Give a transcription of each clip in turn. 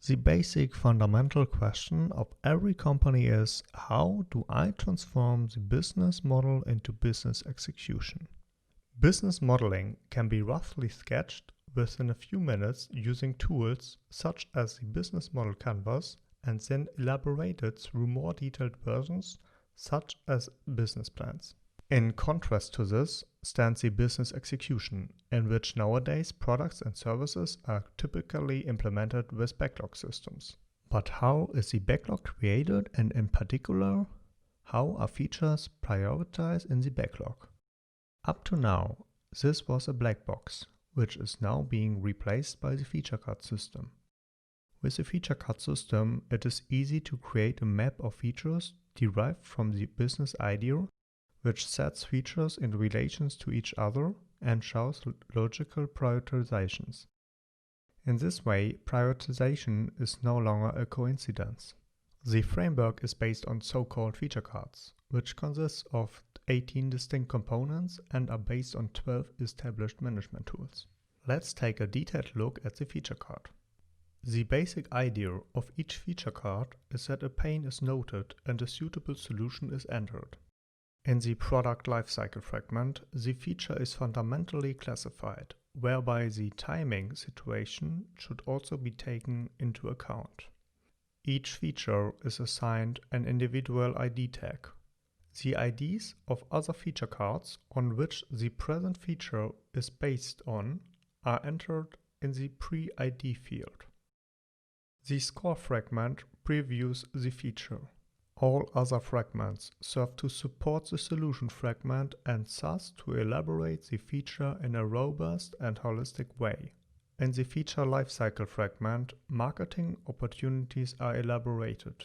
The basic fundamental question of every company is, how do I transform the business model into business execution? Business modeling can be roughly sketched within a few minutes using tools such as the business model canvas and then elaborated through more detailed versions such as business plans. In contrast to this stands the business execution, in which nowadays products and services are typically implemented with backlog systems. But how is the backlog created, and in particular, how are features prioritized in the backlog? Up to now, this was a black box, which is now being replaced by the feature card system. With the feature card system, it is easy to create a map of features derived from the business idea, which sets features in relations to each other and shows logical prioritizations. In this way, prioritization is no longer a coincidence. The framework is based on so-called feature cards, which consists of 18 distinct components and are based on 12 established management tools. Let's take a detailed look at the feature card. The basic idea of each feature card is that a pain is noted and a suitable solution is entered. In the product lifecycle fragment, the feature is fundamentally classified, whereby the timing situation should also be taken into account. Each feature is assigned an individual ID tag. The IDs of other feature cards on which the present feature is based on are entered in the pre-ID field. The score fragment previews the feature. All other fragments serve to support the solution fragment and thus to elaborate the feature in a robust and holistic way. In the feature lifecycle fragment, marketing opportunities are elaborated.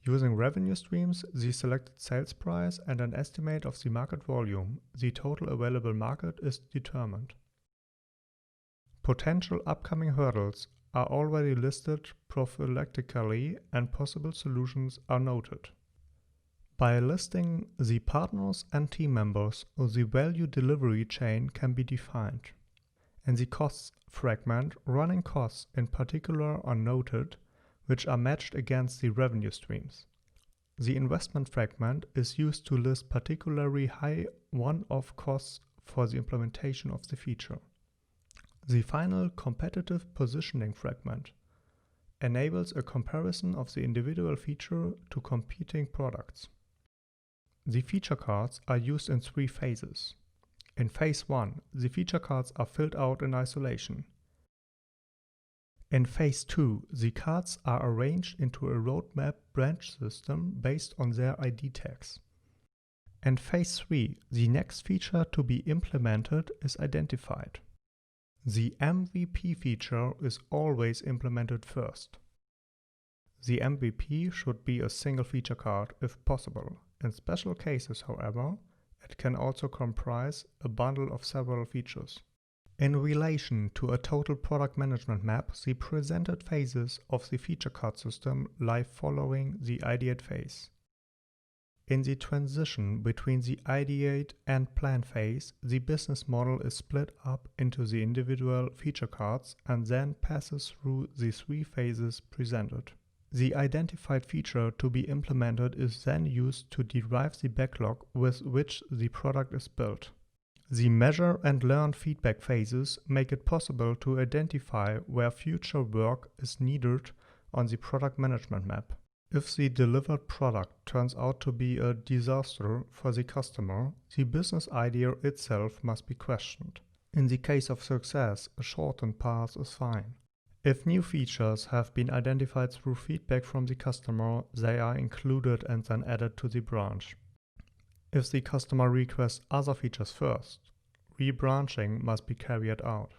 Using revenue streams, the selected sales price, and an estimate of the market volume, the total available market is determined. Potential upcoming hurdles are already listed prophylactically and possible solutions are noted. By listing the partners and team members, the value delivery chain can be defined. In the costs fragment, running costs in particular are noted, which are matched against the revenue streams. The investment fragment is used to list particularly high one-off costs for the implementation of the feature. The final competitive positioning fragment enables a comparison of the individual feature to competing products. The feature cards are used in 3 phases. In phase 1, the feature cards are filled out in isolation. In phase 2, the cards are arranged into a roadmap branch system based on their ID tags. In phase 3, the next feature to be implemented is identified. The MVP feature is always implemented first. The MVP should be a single feature card if possible. In special cases, however, it can also comprise a bundle of several features. In relation to a total product management map, the presented phases of the feature card system lie following the ideate phase. In the transition between the ideate and plan phase, the business model is split up into the individual feature cards and then passes through the 3 phases presented. The identified feature to be implemented is then used to derive the backlog with which the product is built. The measure and learn feedback phases make it possible to identify where future work is needed on the product management map. If the delivered product turns out to be a disaster for the customer, the business idea itself must be questioned. In the case of success, a shortened path is fine. If new features have been identified through feedback from the customer, they are included and then added to the branch. If the customer requests other features first, rebranching must be carried out.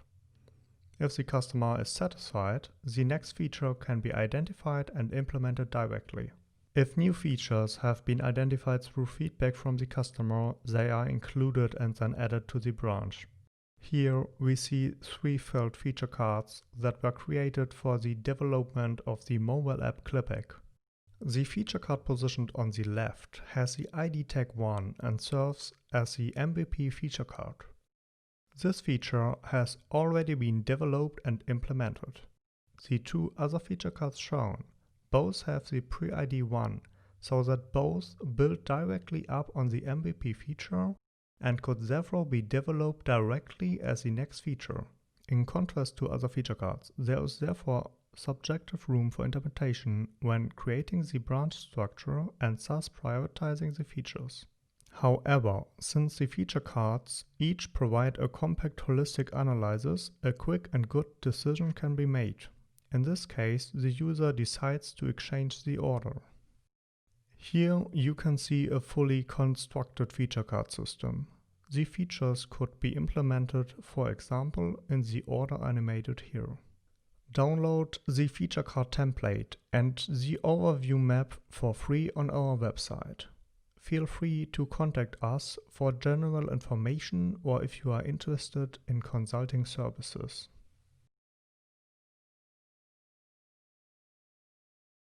If the customer is satisfied, the next feature can be identified and implemented directly. If new features have been identified through feedback from the customer, they are included and then added to the branch. Here we see 3 filled feature cards that were created for the development of the mobile app Clipback. The feature card positioned on the left has the ID tag 1 and serves as the MVP feature card. This feature has already been developed and implemented. the two other feature cards shown. Both have the pre-ID 1, so that both build directly up on the MVP feature and could therefore be developed directly as the next feature. In contrast to other feature cards, there is therefore subjective room for interpretation when creating the branch structure and thus prioritizing the features. However, since the feature cards each provide a compact holistic analysis, a quick and good decision can be made. In this case, the user decides to exchange the order. Here you can see a fully constructed feature card system. The features could be implemented, for example, in the order animated here. Download the feature card template and the overview map for free on our website. Feel free to contact us for general information or if you are interested in consulting services.